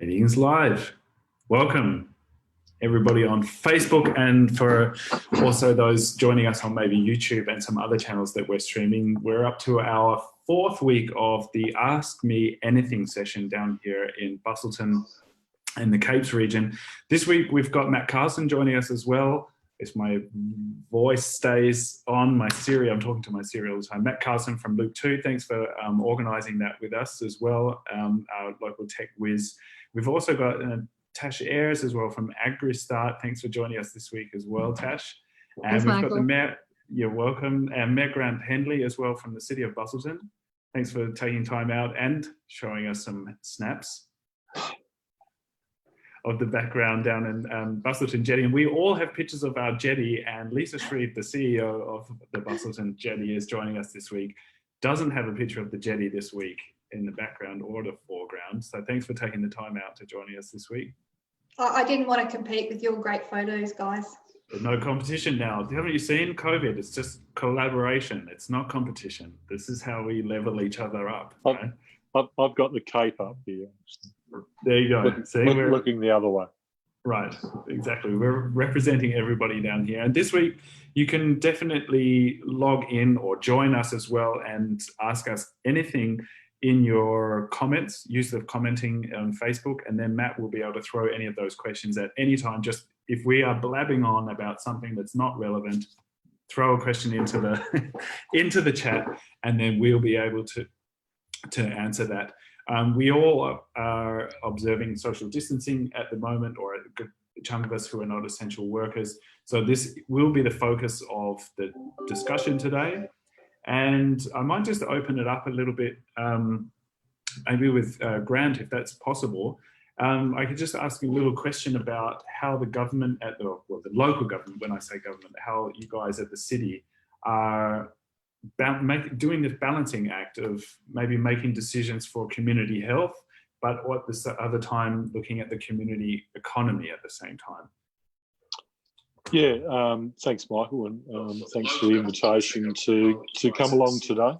Meetings live. Welcome everybody on Facebook, and for also those joining us on maybe YouTube and some other channels that we're streaming. We're up to our fourth week of the Ask Me Anything session down here in Busselton in the Capes region. This week we've got Matt Carlsson joining us as well. If my voice stays on my Siri, I'm talking to my Siri all the time. Matt Carlsson from Loop 2, thanks for organising that with us as well, our local tech whiz. We've also got Tash Ayers as well from AgriStart. Thanks for joining us this week as well, Tash. And Thanks, we've Michael. got the Mayor, you're welcome, and Mayor Grant Henley as well from the City of Busselton. Thanks for taking time out and showing us some snaps of the background down in Busselton Jetty. And we all have pictures of our jetty, and Lisa Shreeve, the CEO of the Busselton Jetty, is joining us this week. Doesn't have a picture of the jetty this week in the background or the foreground. So thanks for taking the time out to joining us this week. I didn't want to compete with your great photos, guys. There's no competition now. Haven't you seen COVID? It's just collaboration. It's not competition. This is how we level each other up. Right? I've got the cape up here. There you go. We're looking the other way. Right, exactly. We're representing everybody down here. And this week, you can definitely log in or join us as well and ask us anything in your comments. Use the commenting on Facebook, and then Matt will be able to throw any of those questions at any time. Just if we are blabbing on about something that's not relevant, throw a question into the into the chat, and then we'll be able to answer that. We all are observing social distancing at the moment, or a good chunk of us who are not essential workers. So this will be the focus of the discussion today. And I might just open it up a little bit, maybe with Grant, if that's possible. I could just ask you a little question about how the government the local government, when I say government, how you guys at the city are doing this balancing act of maybe making decisions for community health, but at the other time looking at the community economy at the same time. Yeah, thanks, Michael, and thanks for the invitation to come along today.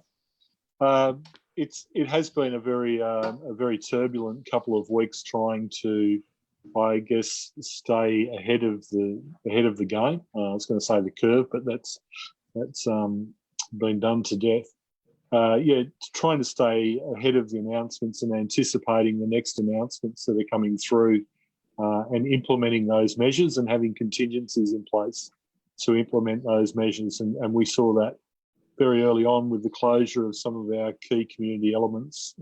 It has been a very turbulent couple of weeks trying to, I guess, stay ahead of the game. I was going to say the curve, but that's been done to death. Trying to stay ahead of the announcements and anticipating the next announcements that are coming through, and implementing those measures and having contingencies in place to implement those measures. And we saw that very early on with the closure of some of our key community elements,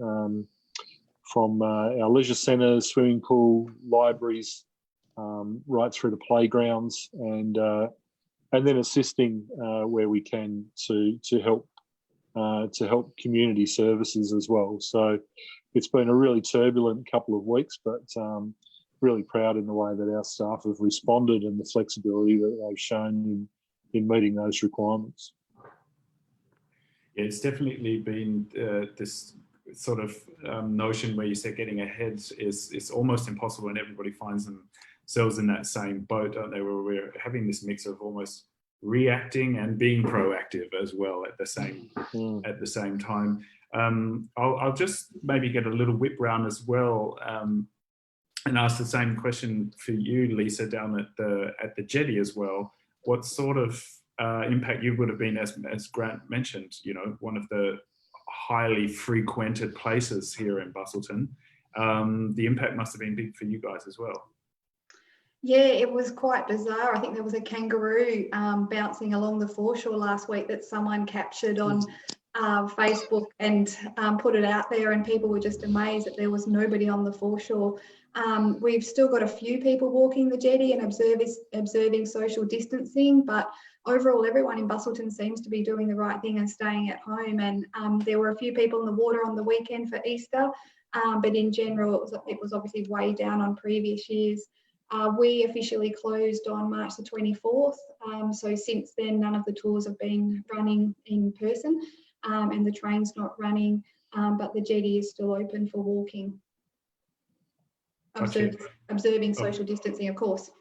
from our leisure centres, swimming pool, libraries, right through to playgrounds, and then assisting where we can to help community services as well. So it's been a really turbulent couple of weeks, but really proud in the way that our staff have responded and the flexibility that they've shown in meeting those requirements. Yeah, it's definitely been this sort of notion where you say getting ahead is almost impossible, and everybody finds themselves in that same boat, don't they? Where we're having this mix of almost reacting and being proactive as well at the same time. I'll just maybe get a little whip round as well, and ask the same question for you, Lisa, down at the jetty as well. What sort of impact you would have been, as Grant mentioned, one of the highly frequented places here in Busselton. The impact must have been big for you guys as well. Yeah, it was quite bizarre. I think there was a kangaroo bouncing along the foreshore last week that someone captured on Facebook and put it out there, and people were just amazed that there was nobody on the foreshore. We've still got a few people walking the jetty and observing social distancing, but overall everyone in Busselton seems to be doing the right thing and staying at home. And there were a few people in the water on the weekend for Easter, but in general it was obviously way down on previous years. We officially closed on March the 24th, so since then none of the tours have been running in person, and the train's not running, but the jetty is still open for walking. Observing social distancing, of course.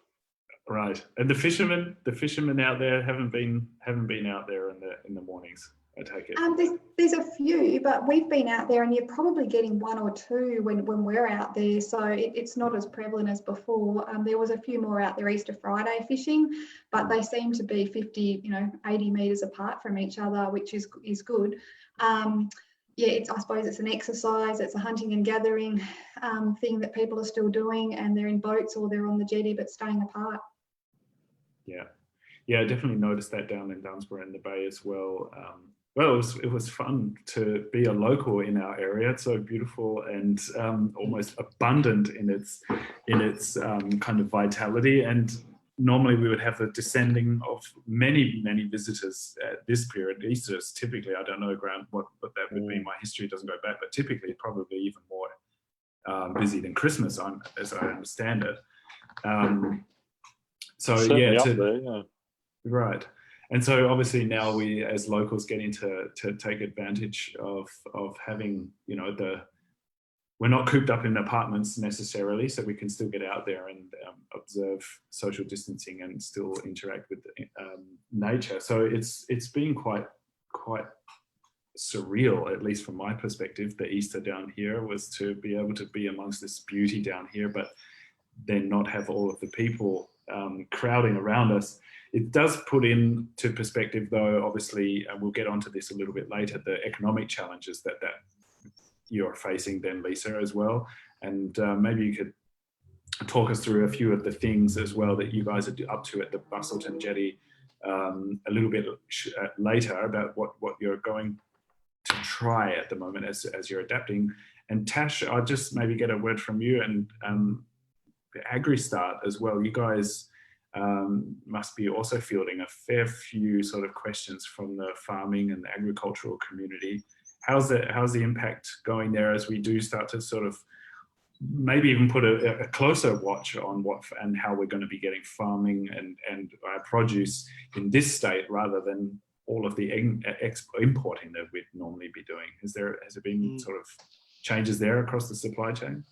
Right, and the fishermen out there haven't been out there in the mornings I take it. There's a few, but we've been out there and you're probably getting one or two when we're out there. So it's not as prevalent as before. There was a few more out there Easter Friday fishing, but they seem to be 50, 80 metres apart from each other, which is good. I suppose it's an exercise, it's a hunting and gathering thing that people are still doing, and they're in boats or they're on the jetty but staying apart. Yeah, I definitely noticed that down in Dunsborough and the Bay as well. It was fun to be a local in our area. It's so beautiful and almost abundant in its kind of vitality. And normally we would have the descending of many visitors at this period. Easter is typically, I don't know, Grant, what that would be. My history doesn't go back, but typically probably even more busy than Christmas, as I understand it. Right. And so obviously now we as locals getting to take advantage of having, we're not cooped up in apartments necessarily, so we can still get out there and observe social distancing and still interact with nature. So it's been quite surreal, at least from my perspective. The Easter down here was to be able to be amongst this beauty down here, but then not have all of the people crowding around us. It does put into perspective, though, obviously, and we'll get onto this a little bit later, the economic challenges that you're facing then, Lisa, as well. And maybe you could talk us through a few of the things as well that you guys are up to at the Busselton Jetty a little bit later about what you're going to try at the moment as you're adapting. And Tash, I'll just maybe get a word from you and the AgriStart as well. You guys must be also fielding a fair few sort of questions from the farming and the agricultural community. How's the impact going there as we do start to sort of maybe even put a closer watch on what and how we're going to be getting farming and produce in this state rather than all of the importing that we'd normally be doing? Has there been sort of changes there across the supply chain?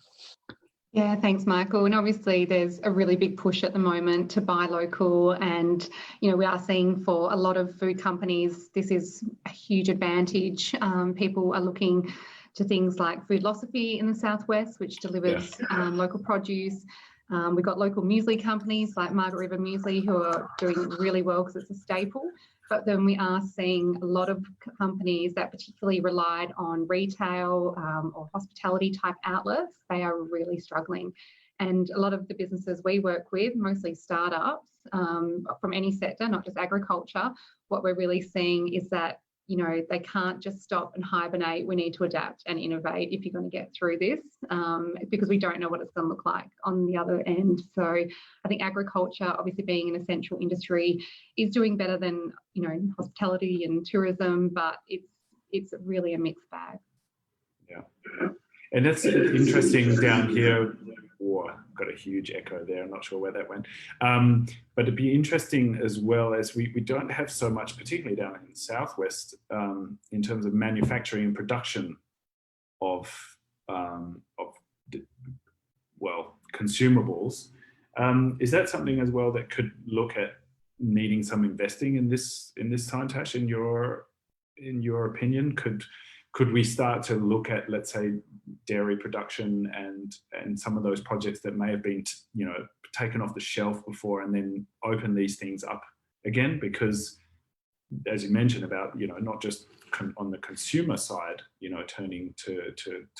Yeah, thanks, Michael. And obviously there's a really big push at the moment to buy local, and we are seeing for a lot of food companies this is a huge advantage. People are looking to things like Foodlosophy in the southwest, which delivers local produce. We've got local muesli companies like Margaret River Muesli who are doing really well because it's a staple. But then we are seeing a lot of companies that particularly relied on retail or hospitality type outlets. They are really struggling. And a lot of the businesses we work with, mostly startups from any sector, not just agriculture, what we're really seeing is that they can't just stop and hibernate. We need to adapt and innovate if you're going to get through this, because we don't know what it's going to look like on the other end. So I think agriculture, obviously being an essential industry, is doing better than hospitality and tourism, but it's really a mixed bag. Yeah, and that's interesting down here. Got a huge echo there. I'm not sure where that went. But it'd be interesting as well as we don't have so much, particularly down in the southwest, in terms of manufacturing and production of consumables. Is that something as well that could look at needing some investing in this time, Tash? In your opinion, could we start to look at, let's say, dairy production and some of those projects that may have been, taken off the shelf before, and then open these things up again? Because, as you mentioned about, not just on the consumer side, turning to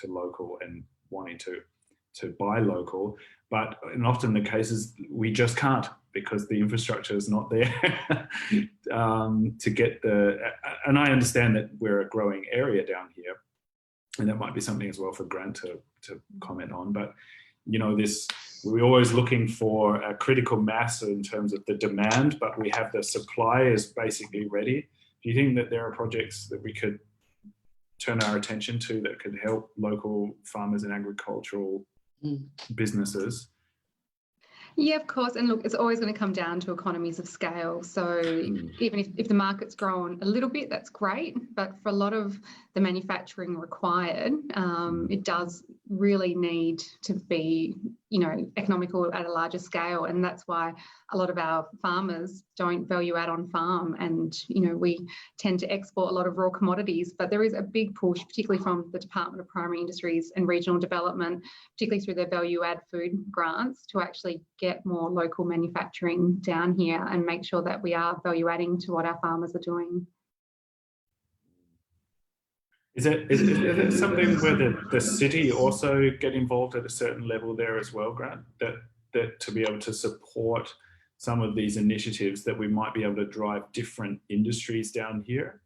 local and wanting to buy local, but in often the cases we just can't because the infrastructure is not there to get and I understand that we're a growing area down here, and that might be something as well for Grant to comment on, but we're always looking for a critical mass in terms of the demand, but we have the supply is basically ready. Do you think that there are projects that we could turn our attention to that could help local farmers and agricultural businesses? Yeah, of course. And look, it's always going to come down to economies of scale. So even if the market's grown a little bit, that's great. But for a lot of the manufacturing required, it does really need to be, economical at a larger scale. And that's why a lot of our farmers don't value add on farm. And, we tend to export a lot of raw commodities, but there is a big push, particularly from the Department of Primary Industries and Regional Development, particularly through their value add food grants, to actually get more local manufacturing down here and make sure that we are value adding to what our farmers are doing. Is it something where the city also get involved at a certain level there as well, Grant, that to be able to support some of these initiatives that we might be able to drive different industries down here?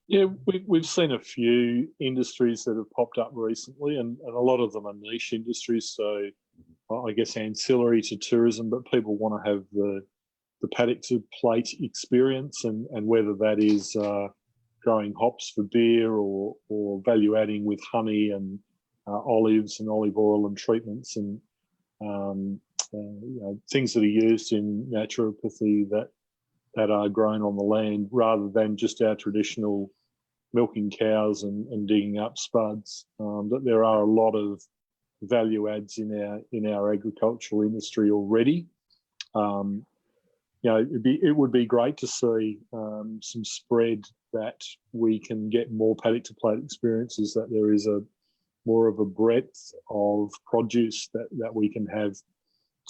Yeah, we've seen a few industries that have popped up recently, and a lot of them are niche industries, so I guess ancillary to tourism, but people want to have the paddock to plate experience, and whether that is growing hops for beer or value adding with honey and olives and olive oil and treatments and things that are used in naturopathy that are grown on the land, rather than just our traditional milking cows and digging up spuds. But there are a lot of value adds in our agricultural industry already. It would be great to see some spread, that we can get more paddock to plate experiences, that there is more of a breadth of produce that we can have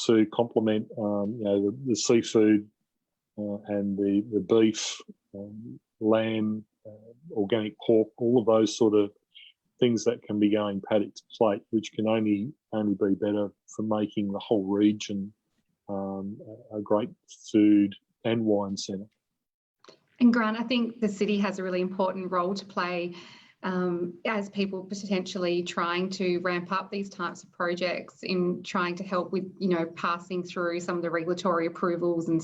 to complement the seafood and the beef, lamb, organic pork, all of those sort of things that can be going paddock to plate, which can only be better for making the whole region a great food and wine centre. And Grant, I think the city has a really important role to play as people potentially trying to ramp up these types of projects, in trying to help with, passing through some of the regulatory approvals and,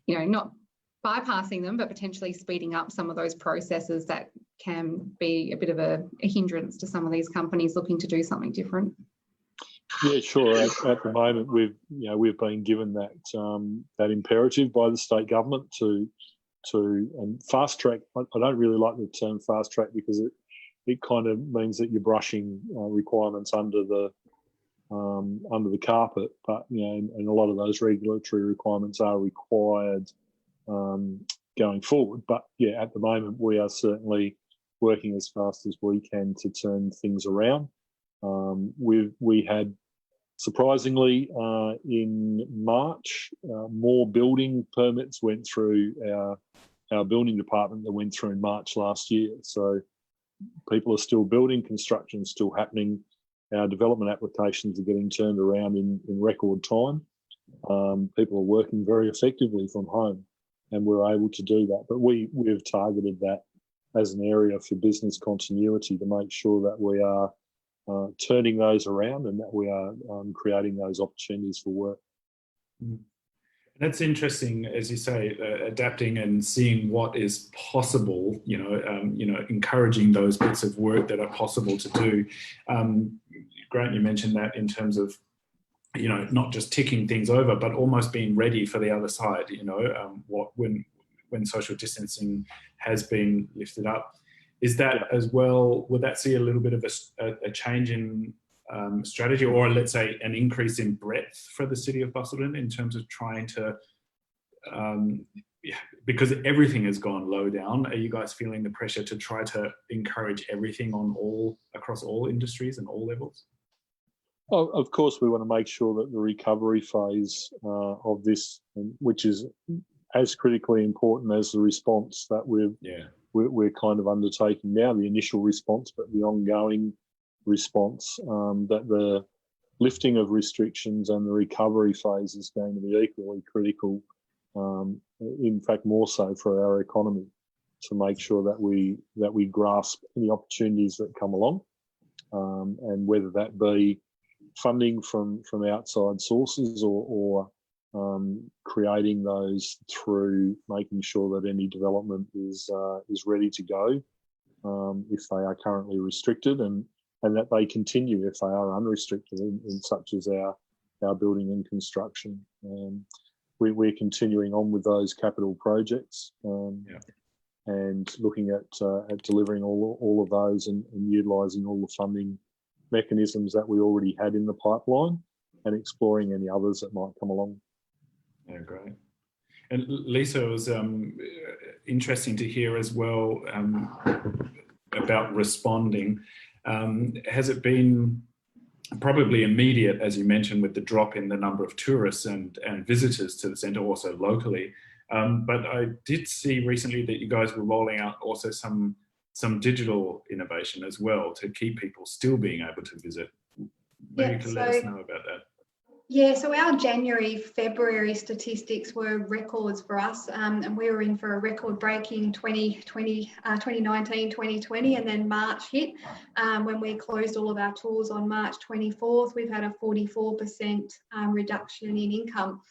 not bypassing them, but potentially speeding up some of those processes that can be a bit of a hindrance to some of these companies looking to do something different. Yeah, sure. At the moment, we've been given that imperative by the state government to fast track. I don't really like the term fast track, because it kind of means that you're brushing requirements under the carpet. But and a lot of those regulatory requirements are required going forward. But yeah, at the moment we are certainly working as fast as we can to turn things around. We had, surprisingly, in March, more building permits went through our building department that went through in March last year. So people are still building, construction is still happening. Our development applications are getting turned around in record time. People are working very effectively from home, and we're able to do that. But we've targeted that as an area for business continuity, to make sure that we are turning those around, and that we are creating those opportunities for work. That's interesting, as you say, adapting and seeing what is possible. Encouraging those bits of work that are possible to do. Grant, you mentioned that in terms of, not just ticking things over, but almost being ready for the other side. When social distancing has been lifted up. Is that as well, would that see a little bit of a change in strategy, or let's say an increase in breadth for the City of Busselton in terms of trying to, because everything has gone low down, are you guys feeling the pressure to try to encourage everything across all industries and all levels? Well, of course, we want to make sure that the recovery phase of this, which is as critically important as the response that we're kind of undertaking now, the initial response, but the ongoing response, that the lifting of restrictions and the recovery phase is going to be equally critical, in fact more so for our economy, to make sure that we grasp any opportunities that come along, and whether that be funding from outside sources or creating those through making sure that any development is ready to go if they are currently restricted, and that they continue if they are unrestricted, in such as our building and construction. We're continuing on with those capital projects, and looking at delivering all of those, and utilising all the funding mechanisms that we already had in the pipeline and exploring any others that might come along. Yeah, great. And Lisa, it was interesting to hear as well about responding. Has it been probably immediate, as you mentioned, with the drop in the number of tourists and visitors to the centre, also locally? But I did see recently that you guys were rolling out also some digital innovation as well to keep people still being able to visit. Maybe you can let us know about that. Yeah, so our January, February statistics were records for us, and we were in for a record-breaking 2019, 2020, and then March hit. When we closed all of our tours on March 24th, we've had a 44% reduction in income.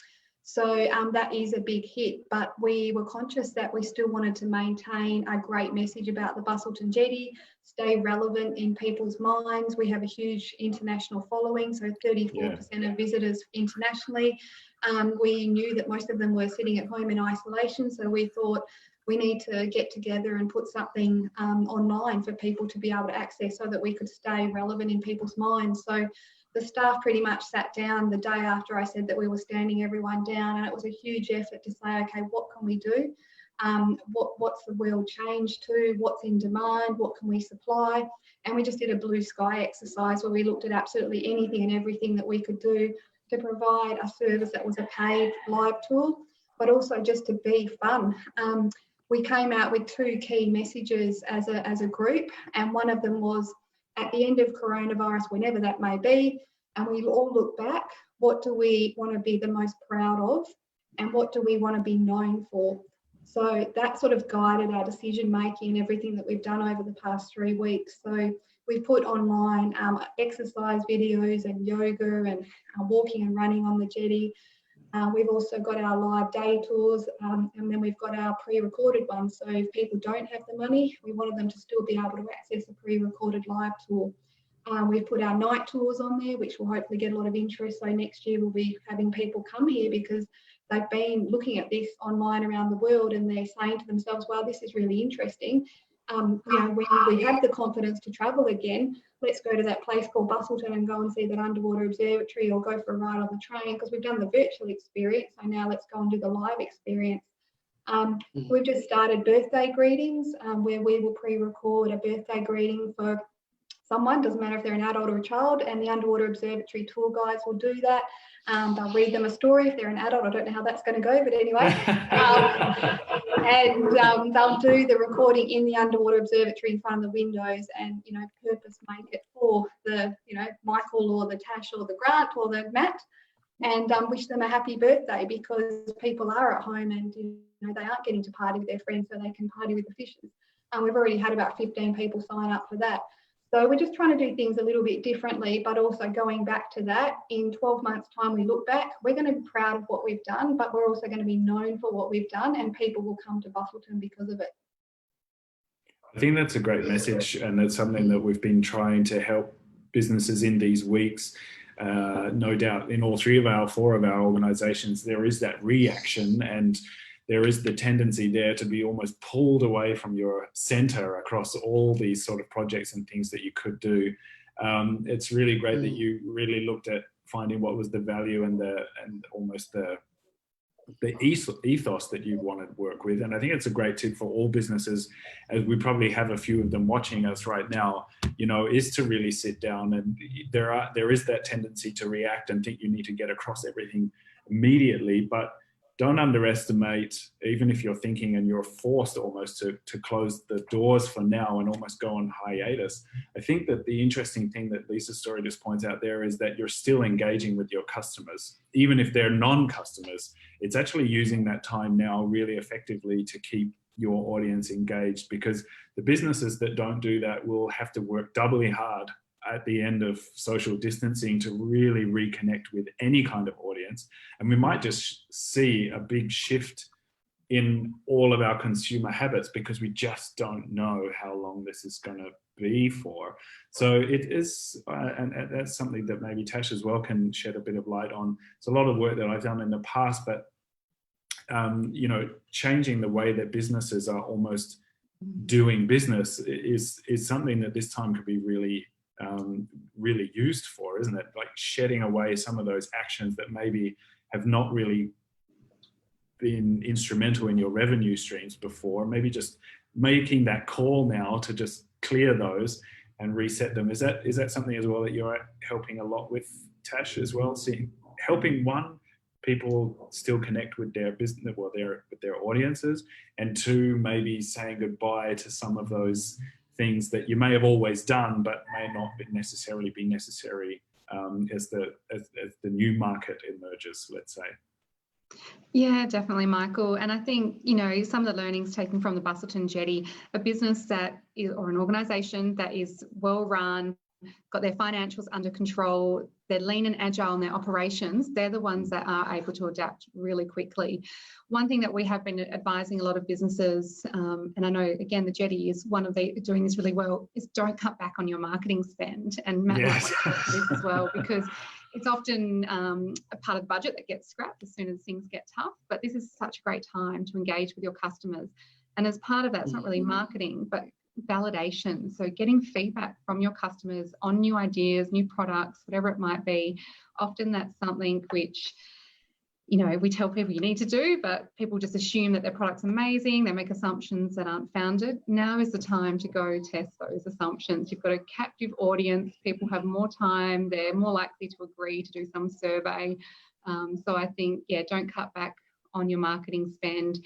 So that is a big hit, but we were conscious that we still wanted to maintain a great message about the Busselton Jetty, stay relevant in people's minds. We have a huge international following, so 34% of visitors internationally. We knew that most of them were sitting at home in isolation, so we thought we need to get together and put something online for people to be able to access so that we could stay relevant in people's minds. So the staff pretty much sat down the day after I said that we were standing everyone down, and it was a huge effort to say, okay, what can we do? What's the world changed to? What's in demand? What can we supply? And we just did a blue sky exercise where we looked at absolutely anything and everything that we could do to provide a service that was a paid live tour, but also just to be fun. We came out with two key messages as a group, and one of them was, at the end of coronavirus, whenever that may be, and we all look back, what do we want to be the most proud of, and what do we want to be known for? So that sort of guided our decision making and everything that we've done over the past 3 weeks. So we've put online exercise videos and yoga and walking and running on the jetty. We've also got our live day tours, and then we've got our pre-recorded ones. So if people don't have the money, we wanted them to still be able to access a pre-recorded live tour. We've put our night tours on there, which will hopefully get a lot of interest. So next year we'll be having people come here because they've been looking at this online around the world and they're saying to themselves, well, this is really interesting. When we have the confidence to travel again, let's go to that place called Busselton and go and see that underwater observatory, or go for a ride on the train, because we've done the virtual experience. So now let's go and do the live experience. We've just started birthday greetings, where we will pre-record a birthday greeting for someone, doesn't matter if they're an adult or a child, and the underwater observatory tour guides will do that. They'll read them a story. If they're an adult, I don't know how that's going to go, but anyway. And they'll do the recording in the underwater observatory in front of the windows, and purpose make it for the Michael or the Tash or the Grant or the Matt, and wish them a happy birthday, because people are at home and they aren't getting to party with their friends, so they can party with the fishes. We've already had about 15 people sign up for that. So we're just trying to do things a little bit differently, but also going back to that, in 12 months' time, we look back, we're going to be proud of what we've done, but we're also going to be known for what we've done, and people will come to Busselton because of it. I think that's a great message, and that's something that we've been trying to help businesses in these weeks. No doubt in all four of our organisations, there is that reaction, and there is the tendency there to be almost pulled away from your centre across all these sort of projects and things that you could do. It's really great that you really looked at finding what was the value and almost the ethos that you want to work with. And I think it's a great tip for all businesses, as we probably have a few of them watching us right now, is to really sit down. And there is that tendency to react and think you need to get across everything immediately, but don't underestimate, even if you're thinking and you're forced almost to close the doors for now and almost go on hiatus. I think that the interesting thing that Lisa's story just points out there is that you're still engaging with your customers, even if they're non-customers. It's actually using that time now really effectively to keep your audience engaged, because the businesses that don't do that will have to work doubly hard at the end of social distancing to really reconnect with any kind of audience. And we might just see a big shift in all of our consumer habits, because we just don't know how long this is going to be for. So it is, and that's something that maybe Tash as well can shed a bit of light on. It's a lot of work that I've done in the past, but changing the way that businesses are almost doing business is something that this time could be really really used for, isn't it? Like shedding away some of those actions that maybe have not really been instrumental in your revenue streams before, maybe just making that call now to just clear those and reset them. Is that something as well that you're helping a lot with, Tash, as well? Helping people still connect with their business, with their audiences, and two, maybe saying goodbye to some of those things that you may have always done but may not necessarily be necessary as the new market emerges, let's say. Yeah, definitely, Michael. And I think, some of the learnings taken from the Busselton Jetty, a business that is, or an organisation that is well run, got their financials under control, they're lean and agile in their operations, they're the ones that are able to adapt really quickly. One thing that we have been advising a lot of businesses, and I know, again, the Jetty is one of doing this really well, is don't cut back on your marketing spend. And Matt might want to talk to this as well, because it's often a part of the budget that gets scrapped as soon as things get tough. But this is such a great time to engage with your customers. And as part of that, it's not really marketing, but validation. So getting feedback from your customers on new ideas, new products, whatever it might be. Often that's something which, we tell people you need to do, but people just assume that their product's amazing. They make assumptions that aren't founded. Now is the time to go test those assumptions. You've got a captive audience. People have more time. They're more likely to agree to do some survey. So I think, don't cut back on your marketing spend.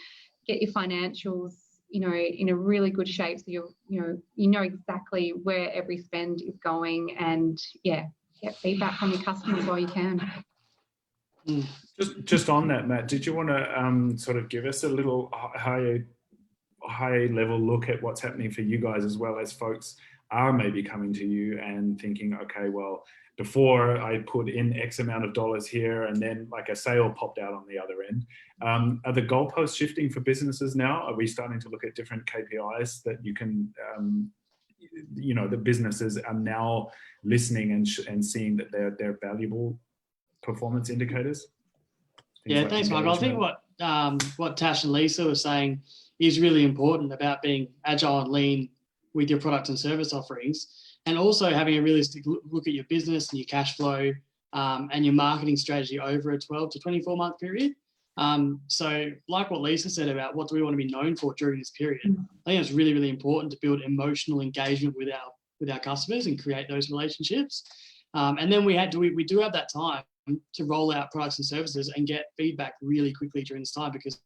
Get your financials, in a really good shape, so you know exactly where every spend is going, and get feedback from your customers while you can. Just on that, Matt, did you want to sort of give us a little high level look at what's happening for you guys, as well as folks are maybe coming to you and thinking, okay, well, before I put in X amount of dollars here and then like a sale popped out on the other end. Are the goalposts shifting for businesses now? Are we starting to look at different KPIs that you can, the businesses are now listening and seeing that they're valuable performance indicators? Thanks, Michael. I think what Tash and Lisa were saying is really important about being agile and lean with your product and service offerings, and also having a realistic look at your business and your cash flow and your marketing strategy over a 12 to 24 month period. So like what Lisa said about what do we want to be known for during this period, I think it's really, really important to build emotional engagement with our customers and create those relationships. And then we do have that time to roll out products and services and get feedback really quickly during this time, because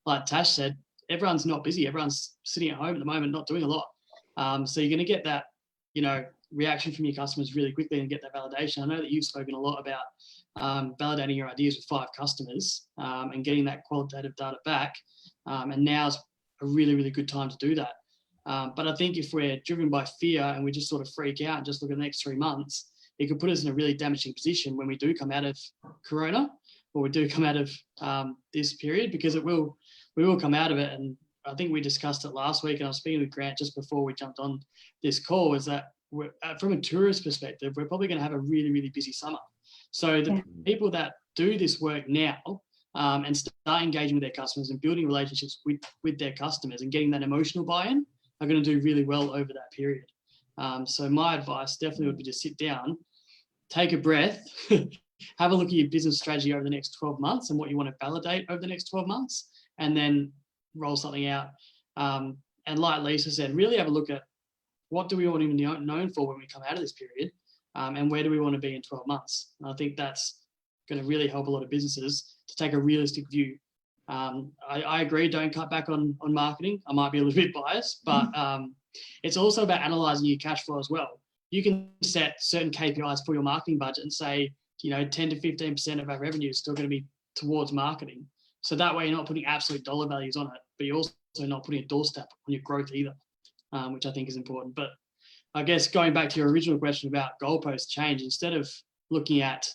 like Tash said, everyone's not busy. Everyone's sitting at home at the moment, not doing a lot. So you're going to get that, reaction from your customers really quickly and get that validation. I know that you've spoken a lot about validating your ideas with 5 customers and getting that qualitative data back. And now's a really, really good time to do that. But I think if we're driven by fear and we just sort of freak out and just look at the next 3 months, it could put us in a really damaging position when we do come out of Corona, or we do come out of this period, because we will come out of it. And I think we discussed it last week, and I was speaking with Grant just before we jumped on this call, is that from a tourist perspective, we're probably going to have a really, really busy summer. So the people that do this work now and start engaging with their customers and building relationships with their customers and getting that emotional buy-in are going to do really well over that period. So my advice definitely would be to sit down, take a breath, have a look at your business strategy over the next 12 months and what you want to validate over the next 12 months, and then roll something out. And like Lisa said, really have a look at what do we want to be known for when we come out of this period, and where do we want to be in 12 months. And I think that's going to really help a lot of businesses to take a realistic view. I agree, don't cut back on marketing. I might be a little bit biased, but it's also about analysing your cash flow as well. You can set certain KPIs for your marketing budget and say, 10 to 15% of our revenue is still going to be towards marketing. So that way you're not putting absolute dollar values on it, but you're also not putting a doorstep on your growth either, which I think is important. But I guess going back to your original question about goalpost change, instead of looking at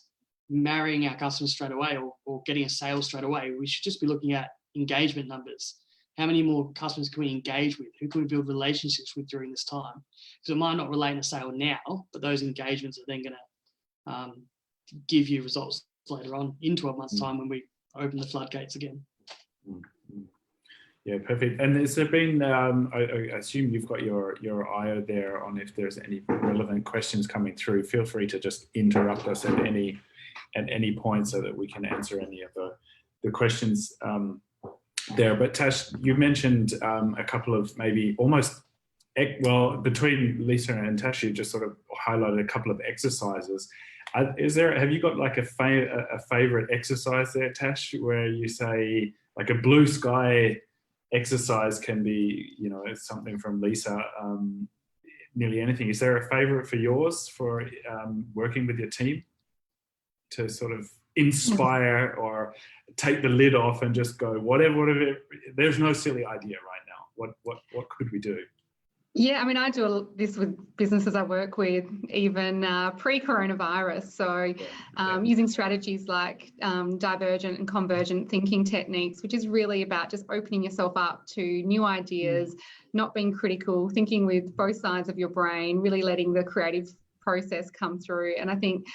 marrying our customers straight away or getting a sale straight away, we should just be looking at engagement numbers. How many more customers can we engage with? Who can we build relationships with during this time? Because it might not relate in a sale now, but those engagements are then going to give you results later on in 12 months' time when we open the floodgates again. Yeah, perfect. And has there been, I assume you've got your eye there on if there's any relevant questions coming through. Feel free to just interrupt us at any point so that we can answer any of the questions there. But Tash, you mentioned a couple of maybe almost, well, between Lisa and Tash, you just sort of highlighted a couple of exercises. Have you got like a favorite exercise there, Tash, where you say like a blue sky exercise can be, it's something from Lisa, nearly anything. Is there a favorite for yours for working with your team to sort of inspire or take the lid off and just go, whatever, there's no silly idea right now. What could we do? Yeah, I mean, I do this with businesses I work with, even pre-coronavirus. So using strategies like divergent and convergent thinking techniques, which is really about just opening yourself up to new ideas, not being critical, thinking with both sides of your brain, really letting the creative process come through. And I think,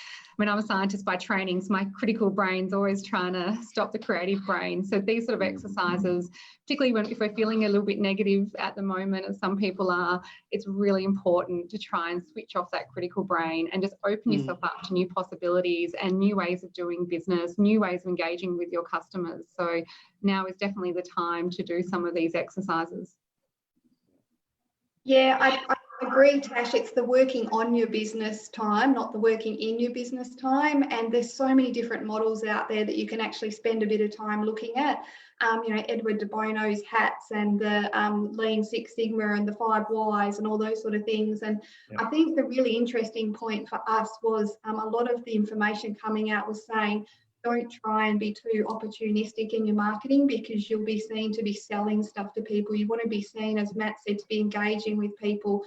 I'm a scientist by training, so my critical brain's always trying to stop the creative brain. So these sort of exercises, particularly if we're feeling a little bit negative at the moment, as some people are, it's really important to try and switch off that critical brain and just open yourself up to new possibilities and new ways of doing business, new ways of engaging with your customers. So now is definitely the time to do some of these exercises. Yeah, I agree, Tash. It's the working on your business time, not the working in your business time. And there's so many different models out there that you can actually spend a bit of time looking at. Edward de Bono's hats and the Lean Six Sigma and the 5 Whys and all those sort of things. And I think the really interesting point for us was a lot of the information coming out was saying, don't try and be too opportunistic in your marketing, because you'll be seen to be selling stuff to people. You want to be seen, as Matt said, to be engaging with people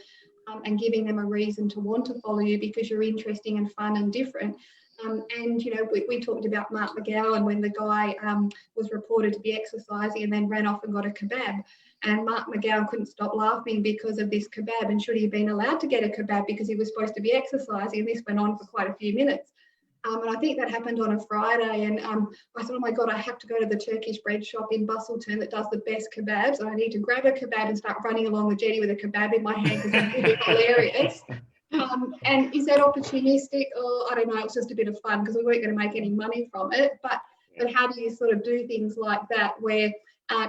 and giving them a reason to want to follow you because you're interesting and fun and different. We talked about Mark McGowan when the guy was reported to be exercising and then ran off and got a kebab. And Mark McGowan couldn't stop laughing because of this kebab, and should he have been allowed to get a kebab because he was supposed to be exercising? And this went on for quite a few minutes. And I think that happened on a Friday. And I thought, oh my God, I have to go to the Turkish bread shop in Busselton that does the best kebabs. And I need to grab a kebab and start running along the jetty with a kebab in my hand because it's really hilarious. And is that opportunistic? Or I don't know, it's just a bit of fun because we weren't going to make any money from it. But how do you sort of do things like that where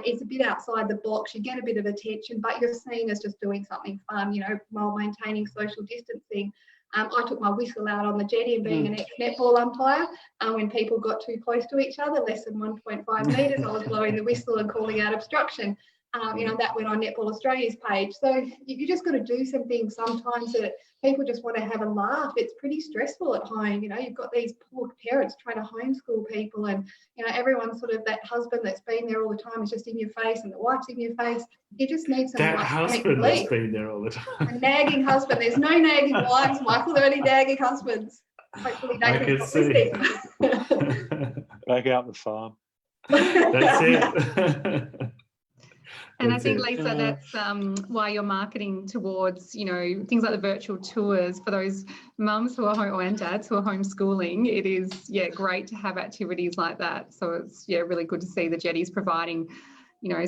it's a bit outside the box, you get a bit of attention, but you're seen as just doing something fun, while maintaining social distancing. I took my whistle out on the jetty, and being an ex-netball umpire, when people got too close to each other, less than 1.5 metres, I was blowing the whistle and calling out obstruction. That went on Netball Australia's page. So you just got to do some things sometimes that people just want to have a laugh. It's pretty stressful at home. You've got these poor parents trying to homeschool people, and everyone's sort of that husband that's been there all the time is just in your face, and the wife's in your face. You just need some that husband that's been there all the time. A nagging husband. There's no nagging wives, Michael. There are only nagging husbands. Hopefully, I can see. Back out the farm. That's it. And I think, Lisa, that's why you're marketing towards, things like the virtual tours for those mums who are home, and dads who are homeschooling. It is, great to have activities like that. So it's, really good to see the jetties providing,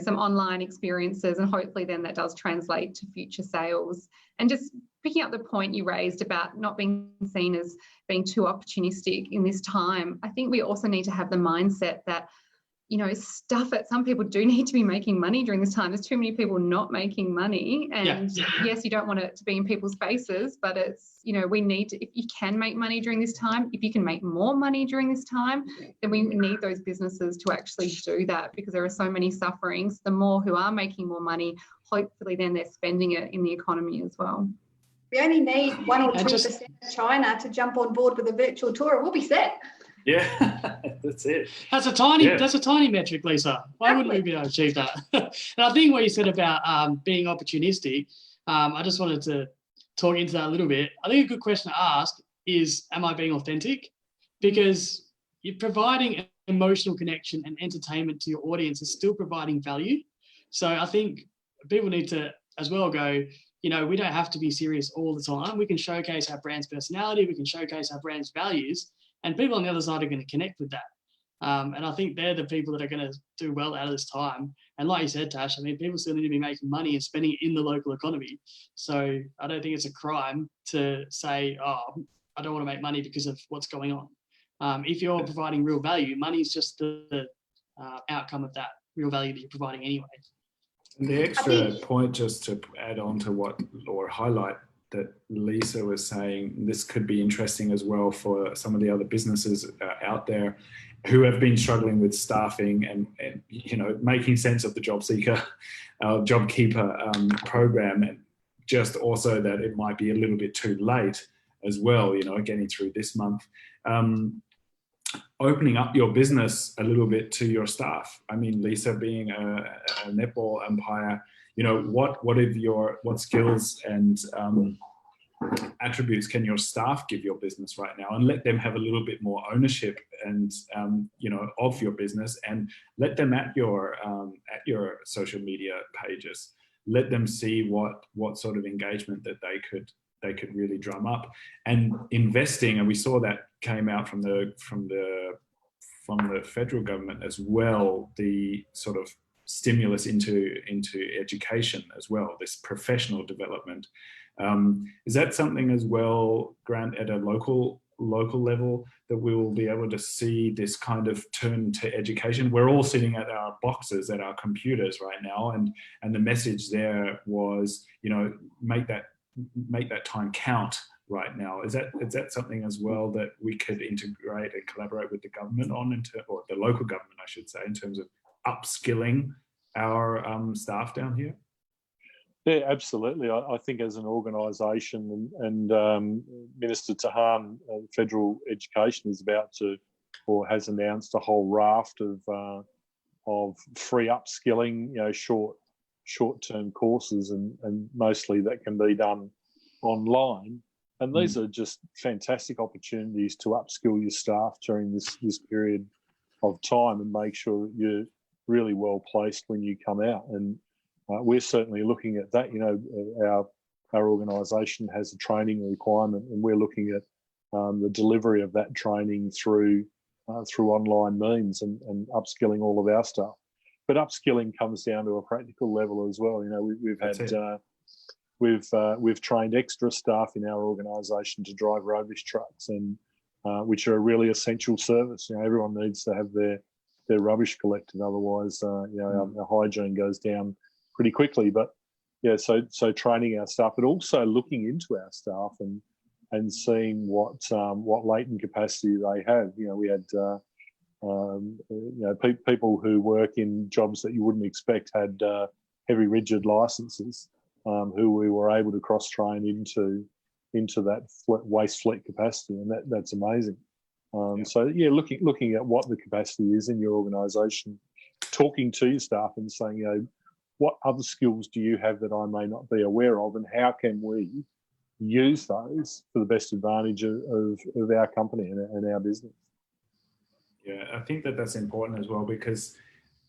some online experiences, and hopefully then that does translate to future sales. And just picking up the point you raised about not being seen as being too opportunistic in this time, I think we also need to have the mindset that some people do need to be making money during this time. There's too many people not making money. And yes, you don't want it to be in people's faces, but it's, we need to, if you can make money during this time, if you can make more money during this time, then we need those businesses to actually do that, because there are so many sufferings. The more who are making more money, hopefully then they're spending it in the economy as well. We only need 1 or 2% of China to jump on board with a virtual tour, and we'll be set. Yeah, that's it. That's a tiny metric, Lisa. Why wouldn't we be able to achieve that? And I think what you said about being opportunistic, I just wanted to talk into that a little bit. I think a good question to ask is, am I being authentic? Because you're providing emotional connection and entertainment to your audience is still providing value. So I think people need to as well go, we don't have to be serious all the time. We can showcase our brand's personality. We can showcase our brand's values. And people on the other side are going to connect with that. And I think they're the people that are going to do well out of this time. And like you said, Tash, I mean, people still need to be making money and spending it in the local economy. So I don't think it's a crime to say, oh, I don't want to make money because of what's going on. If you're providing real value, money is just the outcome of that real value that you're providing anyway. And the extra point, just to add on to what, or highlight that Lisa was saying, this could be interesting as well for some of the other businesses out there who have been struggling with staffing and you know, making sense of the job seeker, job keeper program, and just also that it might be a little bit too late as well, you know, getting through this month. Opening up your business a little bit to your staff. I mean, Lisa being a netball umpire, you know, what skills and attributes can your staff give your business right now, and let them have a little bit more ownership and you know, of your business, and let them at your social media pages. Let them see what sort of engagement that they could really drum up, and investing. And we saw that came out from the federal government as well, the sort of stimulus into education as well, this professional development. Is that something as well, Grant, at a local level, that we will be able to see this kind of turn to education? We're all sitting at our boxes, at our computers right now, and the message there was, you know, make that time count right now. Is that something as well that we could integrate and collaborate with the government on, or the local government, I should say, in terms of upskilling our staff down here? Yeah, absolutely. I think as an organisation, and Minister Tahan, Federal Education, is about to, or has announced, a whole raft of free upskilling, you know, short-term courses, and mostly that can be done online. And these are just fantastic opportunities to upskill your staff during this period of time, and make sure that you're really well placed when you come out. And we're certainly looking at that. You know, our organisation has a training requirement, and we're looking at the delivery of that training through online means, and upskilling all of our staff. But upskilling comes down to a practical level as well. You know, we've had we've trained extra staff in our organisation to drive rubbish trucks, and which are a really essential service. You know, everyone needs to have their rubbish collected, otherwise, you know, our hygiene goes down pretty quickly. But yeah, so training our staff, but also looking into our staff and seeing what latent capacity they have. You know, we had you know, people who work in jobs that you wouldn't expect had heavy rigid licenses, who we were able to cross train into that waste fleet capacity, and that's amazing. So yeah, looking at what the capacity is in your organisation, talking to your staff and saying, you know, what other skills do you have that I may not be aware of, and how can we use those for the best advantage of our company and our business? Yeah, I think that's important as well, because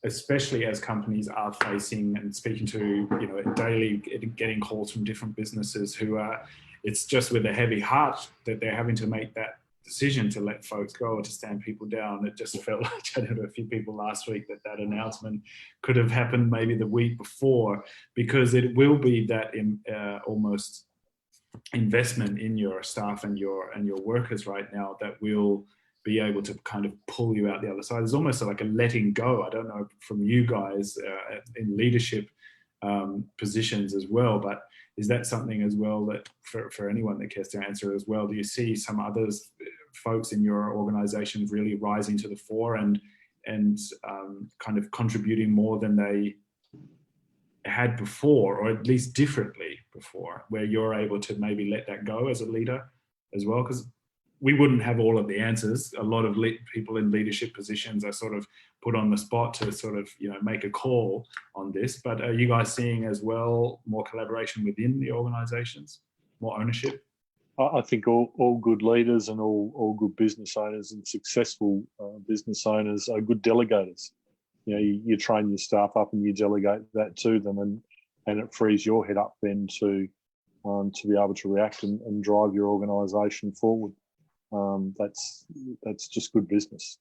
especially as companies are facing and speaking to, you know, daily getting calls from different businesses who are, it's just with a heavy heart that they're having to make that decision to let folks go or to stand people down. It just felt like, I chatted to a few people last week, that announcement could have happened maybe the week before, because it will be that almost investment in your staff and your workers right now that will be able to kind of pull you out the other side. It's almost like a letting go. I don't know from you guys in leadership positions as well, but is that something as well that for anyone that cares to answer as well, do you see some others, folks in your organization, really rising to the fore and kind of contributing more than they had before, or at least differently before, where you're able to maybe let that go as a leader as well? Because we wouldn't have all of the answers. A lot of people in leadership positions are sort of put on the spot to sort of, you know, make a call on this. But are you guys seeing as well more collaboration within the organisations, more ownership? I think all good leaders and all good business owners and successful business owners are good delegators. You know, you train your staff up and you delegate that to them, and it frees your head up then to be able to react and drive your organisation forward. That's just good business.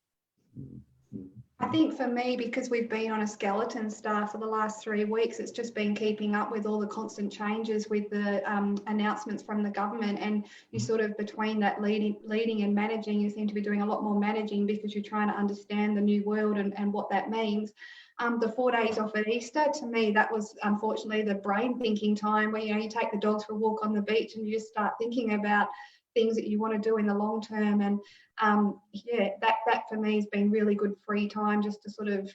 I think for me, because we've been on a skeleton staff for the last 3 weeks, it's just been keeping up with all the constant changes with the announcements from the government. And you sort of, between that leading and managing, you seem to be doing a lot more managing because you're trying to understand the new world and what that means. The 4 days off at Easter, to me, that was unfortunately the brain thinking time where, you take the dogs for a walk on the beach and you just start thinking about things that you want to do in the long term. And that for me has been really good free time, just to sort of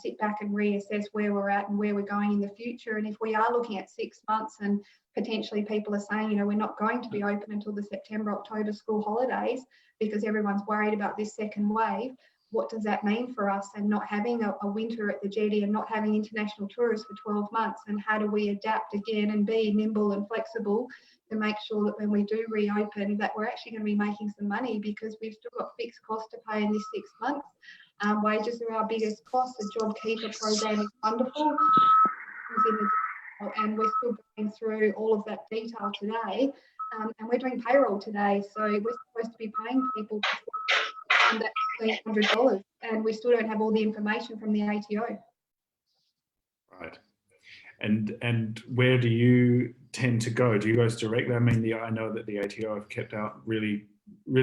sit back and reassess where we're at and where we're going in the future. And if we are looking at 6 months and potentially people are saying, we're not going to be open until the September, October school holidays because everyone's worried about this second wave, what does that mean for us? And not having a winter at the jetty and not having international tourists for 12 months, and how do we adapt again and be nimble and flexible to make sure that when we do reopen that we're actually going to be making some money, because we've still got fixed costs to pay in this 6 months. Wages are our biggest cost. The JobKeeper program is wonderful, and we're still going through all of that detail today, and we're doing payroll today, so we're supposed to be paying people that $1,800, and we still don't have all the information from the ATO. Right. And where do you tend to go? Do you guys directly? I mean, I know that the ATO have kept out really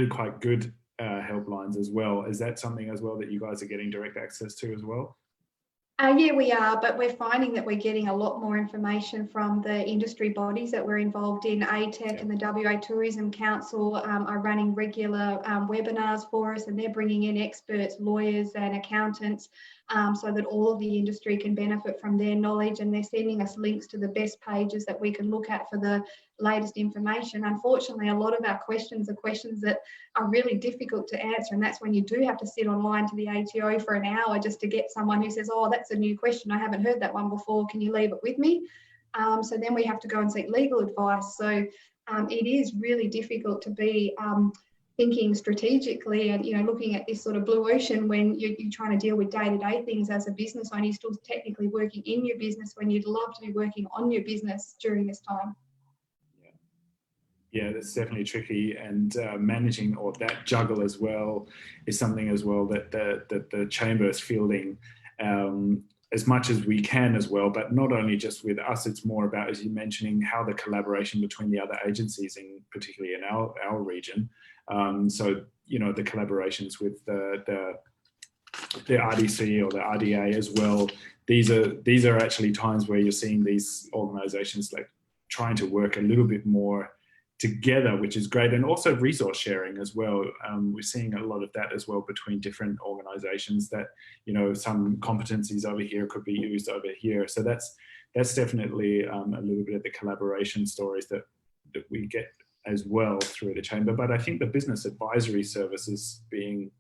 quite good helplines as well. Is that something as well that you guys are getting direct access to as well? Yeah, we are, but we're finding that we're getting a lot more information from the industry bodies that we're involved in. ATEC and the WA Tourism Council are running regular webinars for us, and they're bringing in experts, lawyers and accountants, so that all of the industry can benefit from their knowledge, and they're sending us links to the best pages that we can look at for the latest information. Unfortunately, a lot of our questions are questions that are really difficult to answer, and that's when you do have to sit online to the ATO for an hour just to get someone who says, oh, that's a new question, I haven't heard that one before, can you leave it with me? So then we have to go and seek legal advice. So it is really difficult to be thinking strategically and looking at this sort of blue ocean when you're trying to deal with day-to-day things as a business owner. You're still technically working in your business when you'd love to be working on your business during this time. Yeah, that's definitely tricky, and managing or that juggle as well is something as well that the chamber is fielding as much as we can as well, but not only just with us. It's more about, as you're mentioning, how the collaboration between the other agencies, particularly in our region. So the collaborations with the RDC or the RDA as well. These are actually times where you're seeing these organisations like trying to work a little bit more together, which is great, and also resource sharing as well. We're seeing a lot of that as well between different organisations, that some competencies over here could be used over here. So that's definitely a little bit of the collaboration stories that we get as well through the chamber. But I think the business advisory services being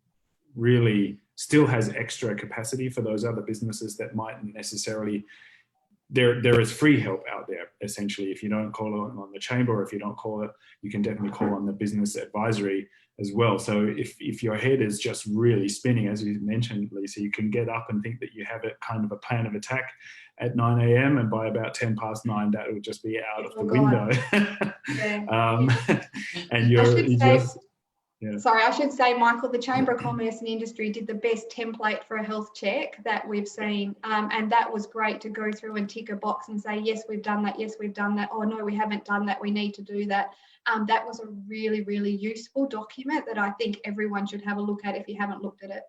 really still has extra capacity for those other businesses that mightn't necessarily. There is free help out there, essentially. If you don't call on the chamber, or if you don't call it, you can definitely call on the business advisory as well. So if your head is just really spinning, as you mentioned, Lisa, you can get up and think that you have a kind of a plan of attack at 9 a.m. and by about 10 past 9, that will just be out of the window. And Sorry, I should say, Michael, the Chamber of Commerce and Industry did the best template for a health check that we've seen. And that was great to go through and tick a box and say, yes, we've done that. Yes, we've done that. Oh, no, we haven't done that. We need to do that. That was a really, really useful document that I think everyone should have a look at if you haven't looked at it.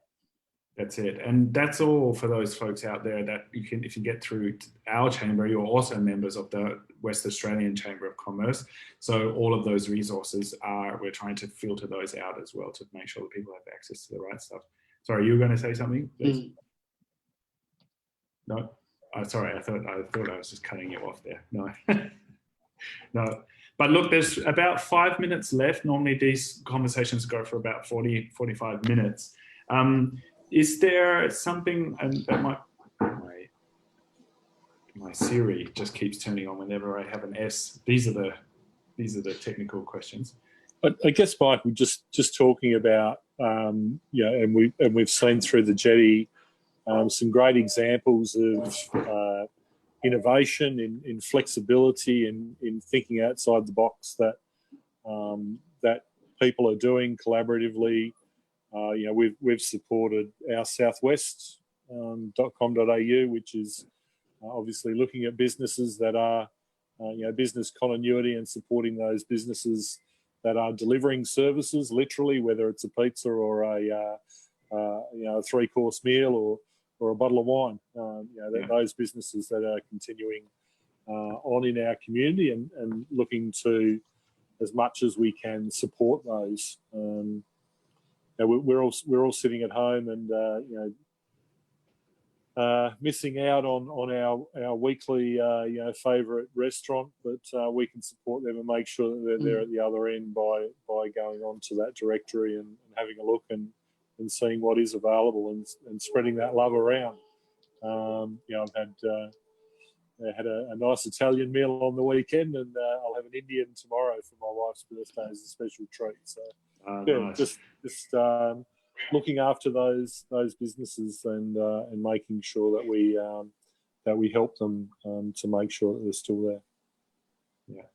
That's it. And that's all for those folks out there that you can, if you get through our chamber, you're also members of the West Australian Chamber of Commerce. So all of those resources we're trying to filter those out as well to make sure that people have access to the right stuff. Sorry, you were going to say something? No? Sorry, I thought I was just cutting you off there. No. No. But look, there's about 5 minutes left. Normally these conversations go for about 40, 45 minutes. Is there something, and that my Siri just keeps turning on whenever I have an S. These are the technical questions. I guess, Mike, we're just talking about and we've seen through the jetty some great examples of innovation in flexibility and in thinking outside the box that that people are doing collaboratively we've supported our southwest.com.au, which is obviously looking at businesses that are, business continuity and supporting those businesses that are delivering services, literally, whether it's a pizza or a three-course meal or a bottle of wine. Those businesses that are continuing on in our community and looking to, as much as we can, support those. We're all sitting at home and missing out on our weekly favourite restaurant, but we can support them and make sure that they're there at the other end by going on to that directory and having a look and seeing what is available and spreading that love around. I've had a nice Italian meal on the weekend, and I'll have an Indian tomorrow for my wife's birthday as a special treat. So nice. just looking after those businesses and making sure that we help them to make sure that they're still there. Yeah,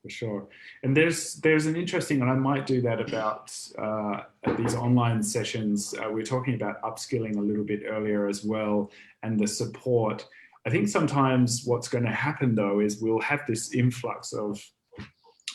for sure. And there's an interesting, and I might do that about these online sessions. We're talking about upskilling a little bit earlier as well, and the support. I think sometimes what's going to happen though is we'll have this influx of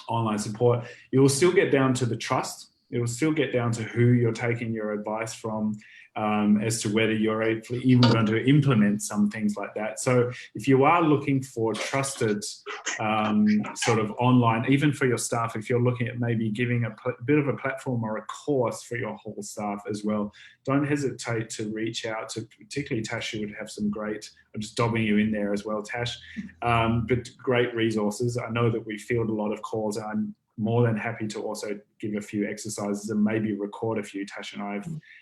online support. It will still get down to the trust. It will still get down to who you're taking your advice from, as to whether you're even going to implement some things like that. So if you are looking for trusted sort of online, even for your staff, if you're looking at maybe giving a bit of a platform or a course for your whole staff as well, don't hesitate to reach out to, particularly Tash, you would have some great, I'm just dobbing you in there as well, Tash, but great resources. I know that we field a lot of calls. I'm more than happy to also give a few exercises and maybe record a few. Tash and I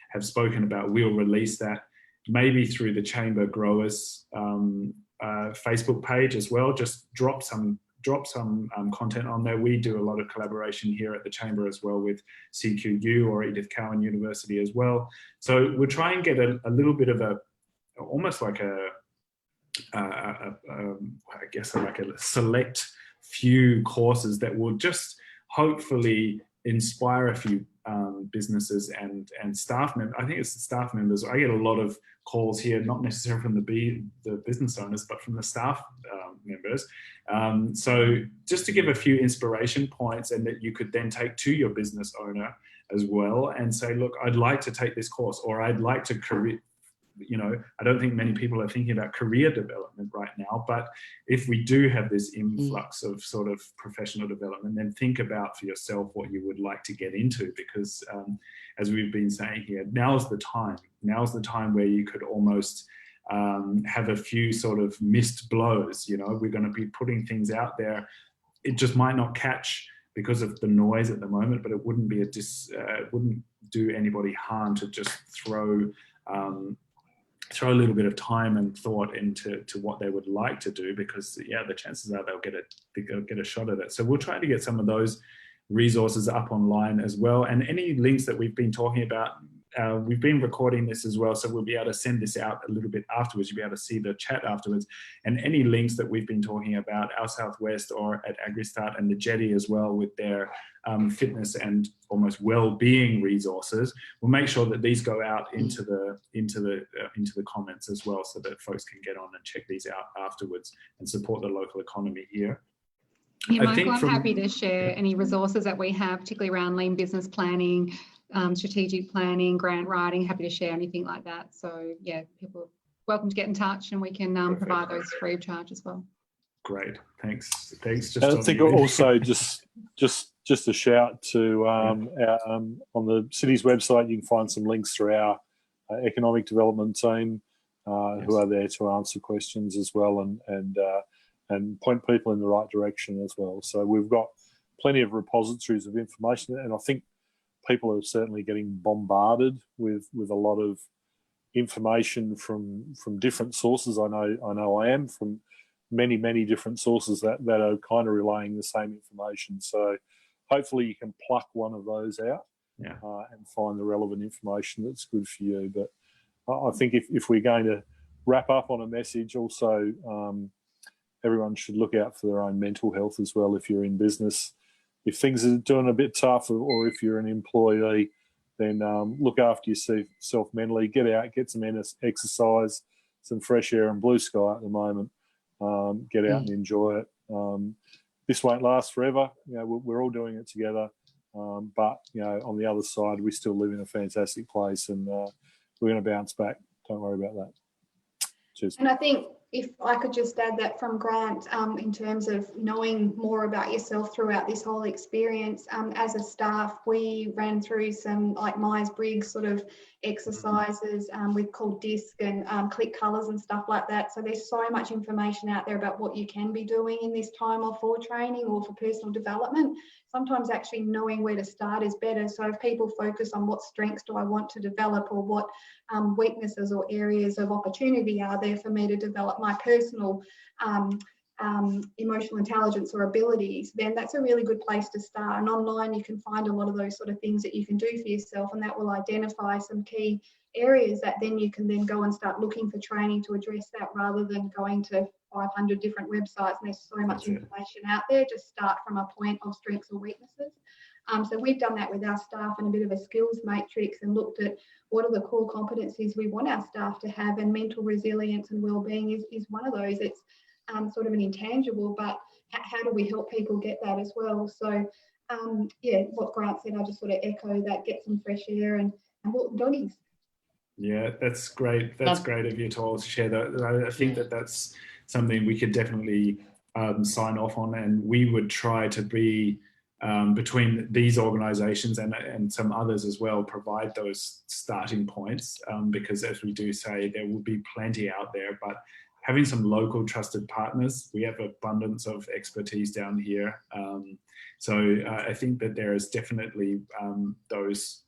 have spoken about. We'll release that maybe through the Chamber Growers Facebook page as well. Just drop some content on there. We do a lot of collaboration here at the Chamber as well with CQU or Edith Cowan University as well. So we'll try and get a little bit of almost like a select few courses that will just hopefully inspire a few businesses and staff members. I think it's the staff members. I get a lot of calls here, not necessarily from the business owners, but from the staff members. So just to give a few inspiration points, and that you could then take to your business owner as well and say, look, I'd like to take this course, or I'd like to I don't think many people are thinking about career development right now, but if we do have this influx of sort of professional development, then think about for yourself what you would like to get into, because as we've been saying here, now's the time where you could almost have a few sort of missed blows. We're going to be putting things out there. It just might not catch because of the noise at the moment, but it wouldn't be it wouldn't do anybody harm to just throw a little bit of time and thought into what they would like to do, because the chances are they'll get a shot at it. So we'll try to get some of those resources up online as well, and any links that we've been talking about. We've been recording this as well, so we'll be able to send this out a little bit afterwards. You'll be able to see the chat afterwards, and any links that we've been talking about, our Southwest or at AgriStart and the Jetty as well, with their fitness and almost well-being resources. We'll make sure that these go out into the comments as well, so that folks can get on and check these out afterwards and support the local economy here. Yeah, Michael, I'm happy to share any resources that we have, particularly around lean business planning, strategic planning, grant writing. Happy to share anything like that. So yeah, people are welcome to get in touch, and we can provide those free of charge as well. Great, thanks. Just I think also just a shout to on the city's website, you can find some links through our economic development team who are there to answer questions as well, and point people in the right direction as well. So we've got plenty of repositories of information, and I think people are certainly getting bombarded with a lot of information from different sources. I know I am, from many different sources that are kind of relaying the same information. So hopefully you can pluck one of those out and find the relevant information that's good for you. But I think if we're going to wrap up on a message, also everyone should look out for their own mental health as well. If you're in business, if things are doing a bit tough, or if you're an employee, then look after yourself mentally. Get out, get some exercise, some fresh air and blue sky at the moment. Get out and enjoy it. This won't last forever. You know, we're all doing it together. But, you know, on the other side, we still live in a fantastic place, and we're going to bounce back. Don't worry about that. Cheers. And I think if I could just add that from Grant, in terms of knowing more about yourself throughout this whole experience, as a staff, we ran through some like Myers-Briggs sort of exercises we've called DISC and click colours and stuff like that. So there's so much information out there about what you can be doing in this time off for training or for personal development. Sometimes actually knowing where to start is better. So if people focus on what strengths do I want to develop, or what weaknesses or areas of opportunity are there for me to develop my personal emotional intelligence or abilities, then that's a really good place to start. And online you can find a lot of those sort of things that you can do for yourself, and that will identify some key areas that then you can then go and start looking for training to address that, rather than going to 500 different websites and there's so much information out there. Just start from a point of strengths or weaknesses. So we've done that with our staff and a bit of a skills matrix, and looked at what are the core competencies we want our staff to have, and mental resilience and wellbeing is one of those. It's sort of an intangible, but how do we help people get that as well? So yeah, what Grant said, I just sort of echo that. Get some fresh air and walk doggies. Yeah, that's great. That's great of you to all share that. I think that's something we could definitely sign off on, and we would try to be between these organisations and some others as well, provide those starting points, because as we do say, there will be plenty out there, but having some local trusted partners, we have abundance of expertise down here. So I think that there is definitely those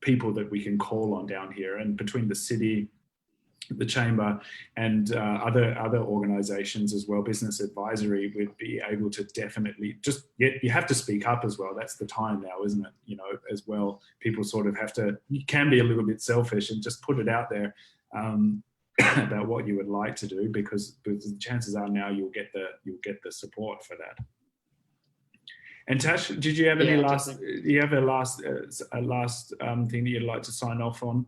people that we can call on down here, and between the city, the chamber, and other organisations as well, business advisory, would be able to definitely just you have to speak up as well. That's the time now, isn't it? You know, as well, people sort of have to. You can be a little bit selfish and just put it out there about what you would like to do, because the chances are now you'll get the support for that. And Tash, did you have any last? Do you have a last thing that you'd like to sign off on?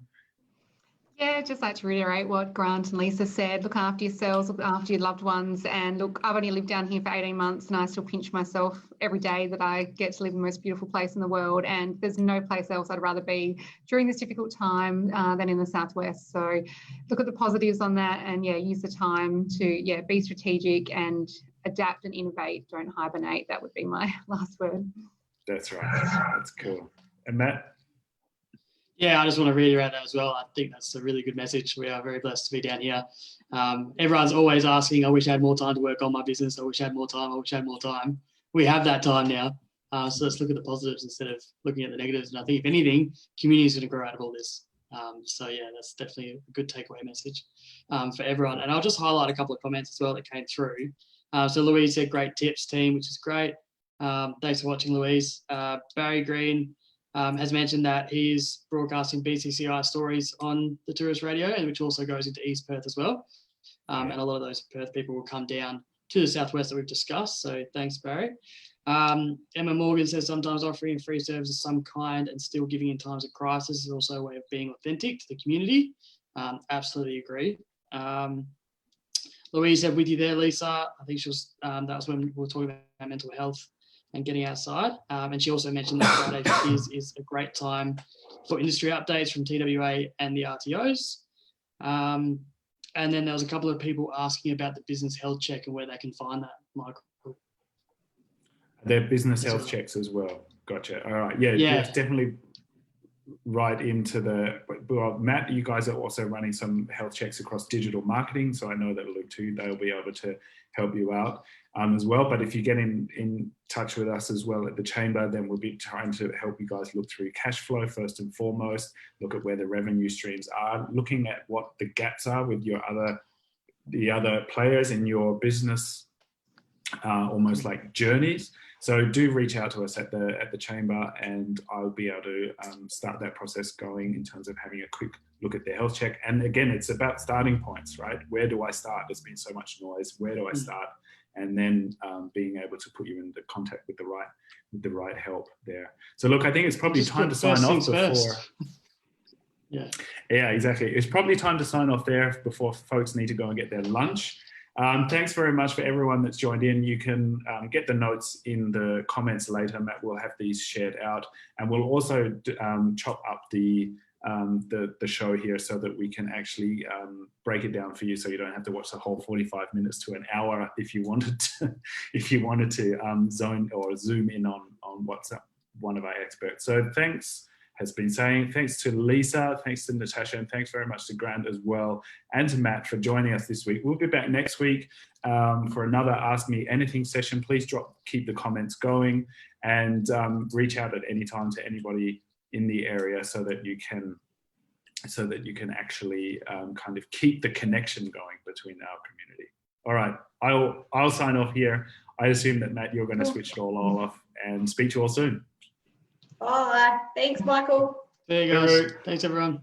Yeah, just like to reiterate what Grant and Lisa said. Look after yourselves, look after your loved ones. And look, I've only lived down here for 18 months and I still pinch myself every day that I get to live in the most beautiful place in the world. And there's no place else I'd rather be during this difficult time than in the Southwest. So look at the positives on that, and use the time to be strategic and adapt and innovate. Don't hibernate. That would be my last word. That's right. That's cool. And Matt? Yeah, I just want to reiterate that as well. I think that's a really good message. We are very blessed to be down here. Everyone's always asking, I wish I had more time to work on my business. I wish I had more time. I wish I had more time. We have that time now. So let's look at the positives instead of looking at the negatives. And I think, if anything, community is going to grow out of all this. So yeah, that's definitely a good takeaway message for everyone. And I'll just highlight a couple of comments as well that came through. So Louise said, great tips, team, which is great. Thanks for watching, Louise. Barry Green has mentioned that he's broadcasting BCCI stories on the tourist radio, and which also goes into East Perth as well. And a lot of those Perth people will come down to the southwest that we've discussed. So thanks, Barry. Emma Morgan says, sometimes offering free services of some kind and still giving in times of crisis is also a way of being authentic to the community. Absolutely agree. Louise said, with you there, Lisa. I think she was, that was when we were talking about mental health and getting outside. And she also mentioned that Friday is a great time for industry updates from TWA and the RTOs. And then there was a couple of people asking about the business health check and where they can find that, Michael. They're business health checks as well. Gotcha. All right. Yeah. Definitely right into the, well, Matt, you guys are also running some health checks across digital marketing. So I know that Luke too, they'll be able to help you out as well. But if you get in touch with us as well at the chamber, then we'll be trying to help you guys look through cash flow first and foremost, look at where the revenue streams are, looking at what the gaps are with the other players in your business, almost like journeys. So do reach out to us at the chamber, and I'll be able to start that process going in terms of having a quick look at their health check. And again, it's about starting points, right? Where do I start? There's been so much noise. Where do I start? and then being able to put you into contact with the right help there. So look, I think it's probably time to sign off before. Yeah, exactly. It's probably time to sign off there before folks need to go and get their lunch. Thanks very much for everyone that's joined in. You can get the notes in the comments later. Matt will have these shared out, and we'll also chop up the show here so that we can actually break it down for you, so you don't have to watch the whole 45 minutes to an hour if you wanted to zone or zoom in on what's one of our experts. So thanks has been saying. Thanks to Lisa, thanks to Natasha, and thanks very much to Grant as well, and to Matt for joining us this week. We'll be back next week for another Ask Me Anything session. Please keep the comments going, and reach out at any time to anybody in the area so that you can actually kind of keep the connection going between our community. All right, I'll sign off here. I assume that, Matt, you're going to switch it all off, and speak to you all soon. Bye. Thanks, Michael. There you go. Thanks, everyone.